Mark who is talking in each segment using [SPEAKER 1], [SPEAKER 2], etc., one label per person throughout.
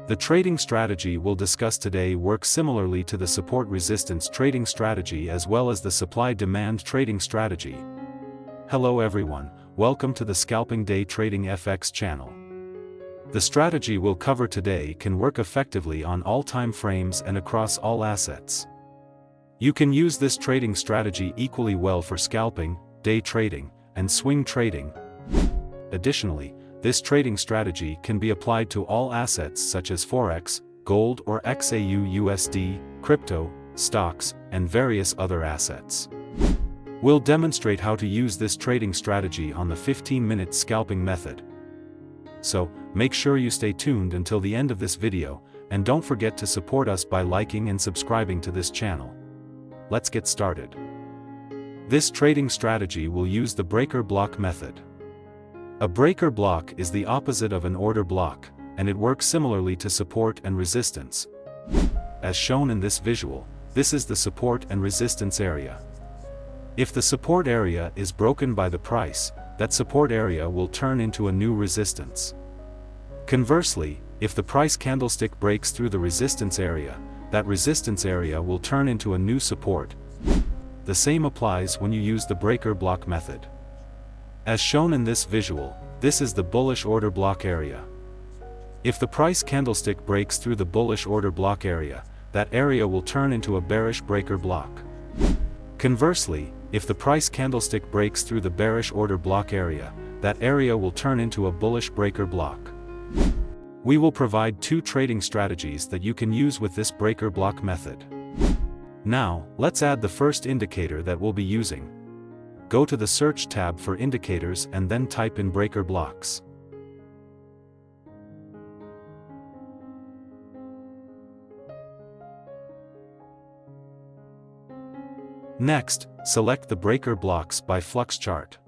[SPEAKER 1] The trading strategy we'll discuss today works similarly to the support-resistance trading strategy as well as the supply-demand trading strategy. Hello everyone, welcome to the Scalping Day Trading FX channel. The strategy we'll cover today can work effectively on all time frames and across all assets. You can use this trading strategy equally well for scalping, day trading, and swing trading. Additionally, this trading strategy can be applied to all assets such as forex, gold or xauusd, crypto, stocks, and various other assets. We'll demonstrate how to use this trading strategy on the 15-minute scalping method. So, make sure you stay tuned until the end of this video, and don't forget to support us by liking and subscribing to this channel. Let's get started. This trading strategy will use the breaker block method. A breaker block is the opposite of an order block, and it works similarly to support and resistance. As shown in this visual, this is the support and resistance area. If the support area is broken by the price, that support area will turn into a new resistance. Conversely, if the price candlestick breaks through the resistance area, that resistance area will turn into a new support. The same applies when you use the breaker block method. As shown in this visual, this is the bullish order block area. If the price candlestick breaks through the bullish order block area, that area will turn into a bearish breaker block. Conversely, if the price candlestick breaks through the bearish order block area, that area will turn into a bullish breaker block. We will provide two trading strategies that you can use with this breaker block method. Now, let's add the first indicator that we'll be using. Go to the Search tab for indicators and then type in breaker blocks. Next, select the breaker blocks by Fluxchart.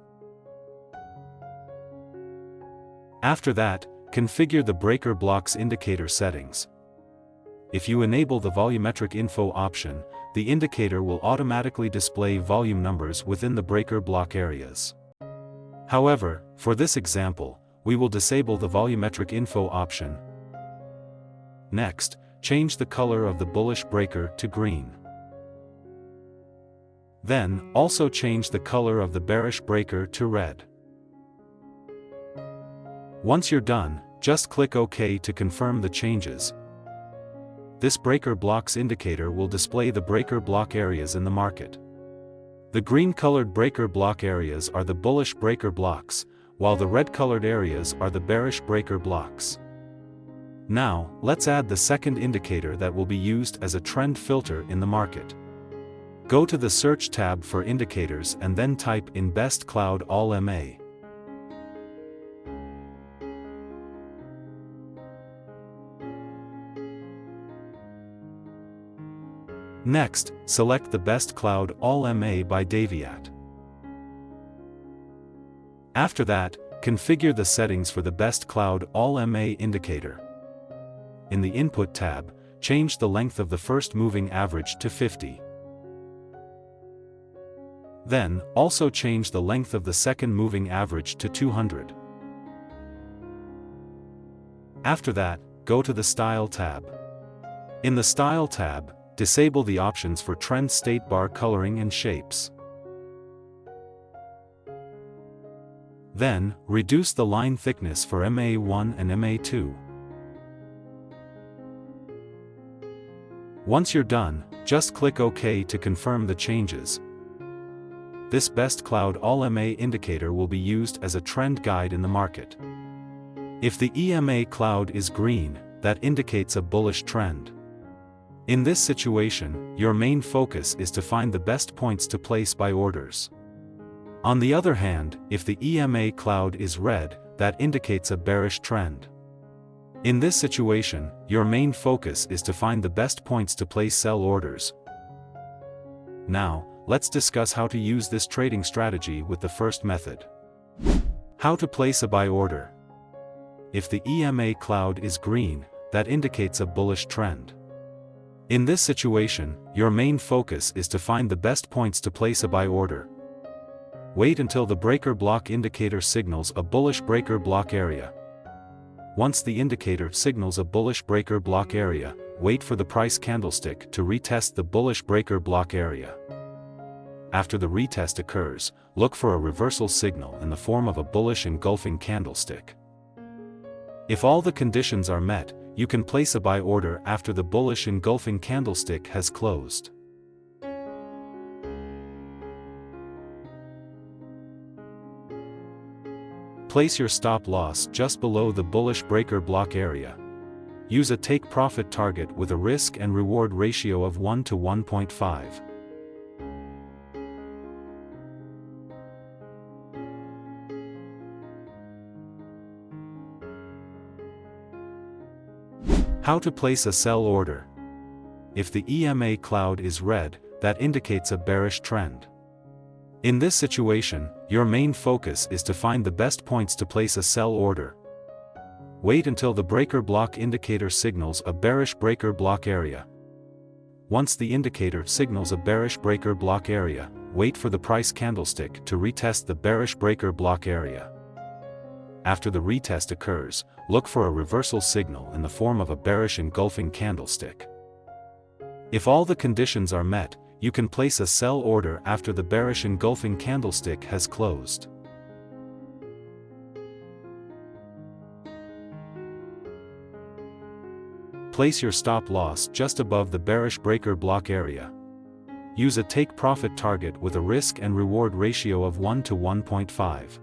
[SPEAKER 1] After that, configure the breaker blocks indicator settings. If you enable the volumetric info option, the indicator will automatically display volume numbers within the breaker block areas. However, for this example, we will disable the volumetric info option. Next, change the color of the bullish breaker to green. Then, also change the color of the bearish breaker to red. Once you're done, just click OK to confirm the changes. This breaker blocks indicator will display the breaker block areas in the market. The green-colored breaker block areas are the bullish breaker blocks, while the red-colored areas are the bearish breaker blocks. Now, let's add the second indicator that will be used as a trend filter in the market. Go to the Search tab for indicators and then type in Best Cloud All EMA. Next, select the Best Cloud All EMA by Deviat. After that, configure the settings for the Best Cloud All EMA indicator. In the Input tab, change the length of the first moving average to 50. Then, also change the length of the second moving average to 200. After that, go to the Style tab. In the Style tab, disable the options for trend state bar coloring and shapes. Then, reduce the line thickness for MA1 and MA2. Once you're done, just click OK to confirm the changes. This Best Cloud All EMA indicator will be used as a trend guide in the market. If the EMA cloud is green, that indicates a bullish trend. In this situation, your main focus is to find the best points to place buy orders. On the other hand, if the EMA cloud is red, that indicates a bearish trend. In this situation, your main focus is to find the best points to place sell orders. Now, let's discuss how to use this trading strategy with the first method. How to place a buy order. If the EMA cloud is green, that indicates a bullish trend. In this situation, your main focus is to find the best points to place a buy order. Wait until the breaker block indicator signals a bullish breaker block area. Once the indicator signals a bullish breaker block area, wait for the price candlestick to retest the bullish breaker block area. After the retest occurs, look for a reversal signal in the form of a bullish engulfing candlestick. If all the conditions are met, you can place a buy order after the bullish engulfing candlestick has closed. Place your stop loss just below the bullish breaker block area. Use a take profit target with a risk and reward ratio of 1 to 1.5. How to place a sell order. If the EMA cloud is red, that indicates a bearish trend. In this situation, your main focus is to find the best points to place a sell order. Wait until the breaker block indicator signals a bearish breaker block area. Once the indicator signals a bearish breaker block area, wait for the price candlestick to retest the bearish breaker block area. After the retest occurs, look for a reversal signal in the form of a bearish engulfing candlestick. If all the conditions are met, you can place a sell order after the bearish engulfing candlestick has closed. Place your stop loss just above the bearish breaker block area. Use a take profit target with a risk and reward ratio of 1 to 1.5.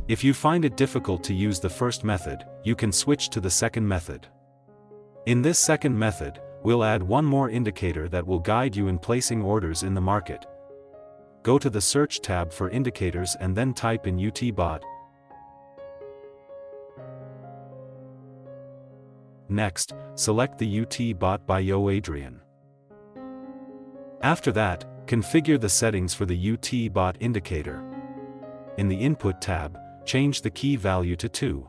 [SPEAKER 1] If you find it difficult to use the first method, you can switch to the second method. In this second method, we'll add one more indicator that will guide you in placing orders in the market. Go to the Search tab for indicators and then type in UT-bot. Next, select the UT-bot by Adrian. After that, configure the settings for the UT-bot indicator. In the Input tab, change the key value to 2.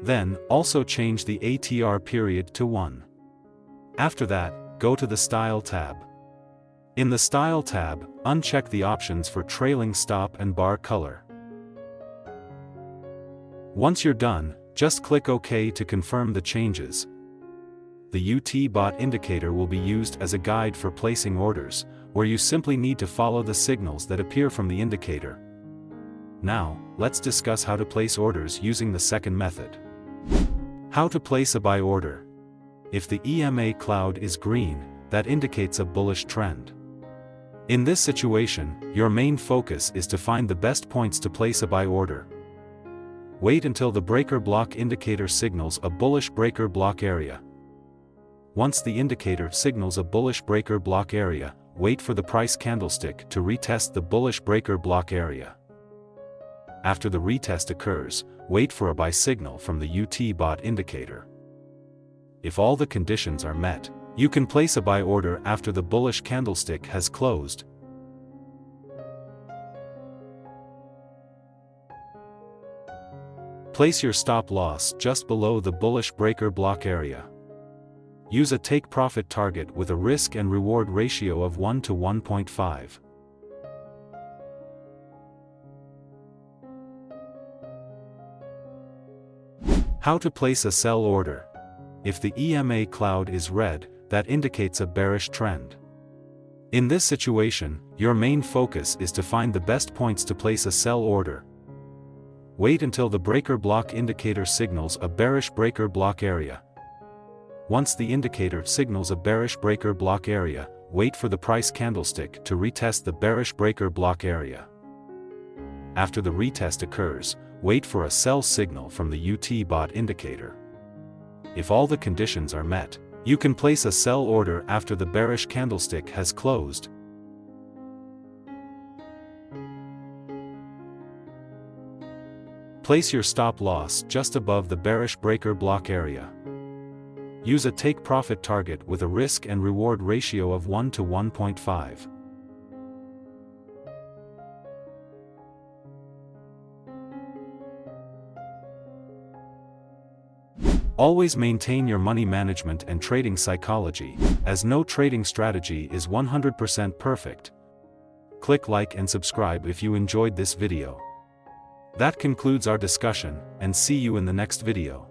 [SPEAKER 1] Then, also change the ATR period to 1. After that, go to the Style tab. In the Style tab, uncheck the options for trailing stop and bar color. Once you're done, just click OK to confirm the changes. The UT-bot indicator will be used as a guide for placing orders, where you simply need to follow the signals that appear from the indicator. Now, let's discuss how to place orders using the second method. How to place a buy order. If the EMA cloud is green, that indicates a bullish trend. In this situation, your main focus is to find the best points to place a buy order. Wait until the breaker block indicator signals a bullish breaker block area. Once the indicator signals a bullish breaker block area, wait for the price candlestick to retest the bullish breaker block area. After the retest occurs, wait for a buy signal from the UT-bot indicator. If all the conditions are met, you can place a buy order after the bullish candlestick has closed. Place your stop loss just below the bullish breaker block area. Use a take profit target with a risk and reward ratio of 1 to 1.5. How to place a sell order. If the EMA cloud is red, that indicates a bearish trend. In this situation, your main focus is to find the best points to place a sell order. Wait until the breaker block indicator signals a bearish breaker block area. Once the indicator signals a bearish breaker block area, wait for the price candlestick to retest the bearish breaker block area. After the retest occurs, wait for a sell signal from the UT-bot indicator. If all the conditions are met, you can place a sell order after the bearish candlestick has closed. Place your stop loss just above the bearish breaker block area. Use a take profit target with a risk and reward ratio of 1 to 1.5. Always maintain your money management and trading psychology, as no trading strategy is 100% perfect. Click like and subscribe if you enjoyed this video. That concludes our discussion, and see you in the next video.